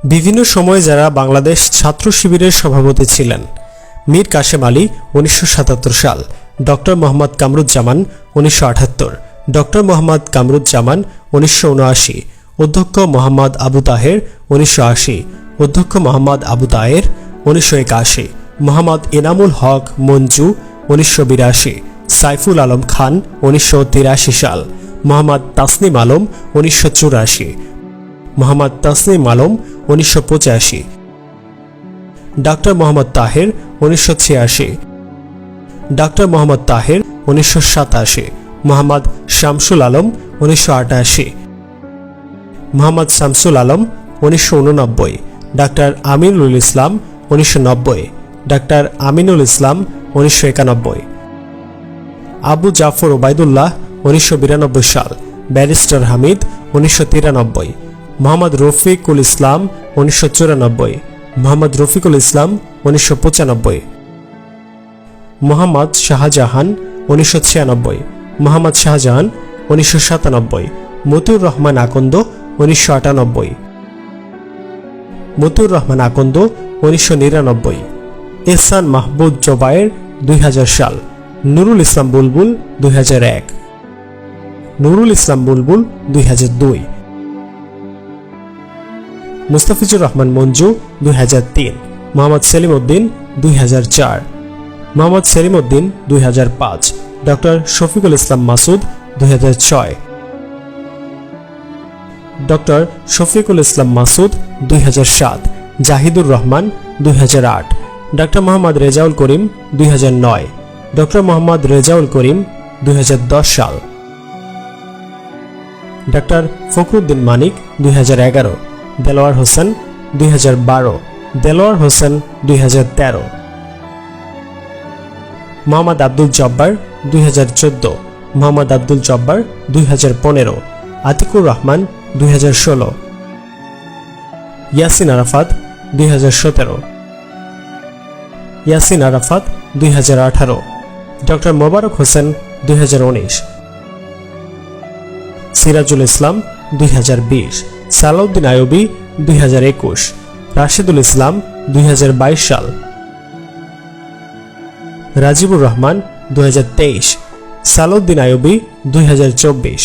বিভিন্ন সময়ে যারা বাংলাদেশ ছাত্র শিবিরের সভাপতি ছিলেন: মীর কাসেম আলী 1977 সাল, ডক্টর মোহাম্মদ কামরুজ্জামান 1978, ডক্টর মোহাম্মদ কামরুজ্জামান 1979, অধ্যক্ষ মোহাম্মদ আবু তাহের 1980, অধ্যক্ষ মোহাম্মদ আবু তাহের 1981, মোহাম্মদ এনামুল হক মঞ্জু 1982, সাইফুল আলম খান 1983 সাল, Mohammad Tasnim Alam 1984, Mohammad Tasnim Alam 1985, doctor Mohammad Taher 1986, doctor Mohammad Taher 1987, Mohammad Shamsul Alam 1988, Mohammad Shamsul Alam 1989, doctor Aminul Islam 1990, doctor Aminul Islam 1991, Abu Jafar Obaidullah 1992 সাল, ব্যারিস্টার হামিদ 1993, মোহাম্মদ রফিকুল ইসলাম 1994, মোহাম্মদ রফিকুল ইসলাম 1995, মোহাম্মদ শাহজাহান 1996, মোহাম্মদ শাহজাহান 1997, মতিউর রহমান আকন্দ 1998, মতিউর রহমান আকন্দ 1999, এহসান মাহমুদ জোবায়ের 2000 সাল, নুরুল ইসলাম বুলবুল 2001, নুরুল ইসলাম বুলবুল 2002, Mustafizur Rahman Manju 2003, Mohammad Selim Uddin 2004, Mohammad Selim Uddin 2005, doctor Shafiqul Islam Masud 2006, doctor Shafiqul Islam Masud 2007, Zahidur Rahman 2008, doctor Mohammad Rezaul Karim 2009, doctor Mohammad Rezaul Karim 2010 সাল, ডক্টর ফখরুদ্দিন মানিক 2011, দেলোয়ার হোসেন 2012, দেলোয়ার হোসেন 2013, মোহাম্মদ আব্দুল জব্বার 2014, মোহাম্মদ আব্দুল জব্বার 2015, আতিকুর রহমান 2016, ইয়াসিন আরাফাত 2017, ইয়াসিন আরাফাত 2018, ডক্টর মোবারক হোসেন 2019, সিরাজুল ইসলাম 2020, সালাউদ্দিন আইয়ুবী 2021, রাশেদুল ইসলাম 2022 সাল, রাজিবুর রহমান 2023, সালাউদ্দিন আইয়ুবী 2024।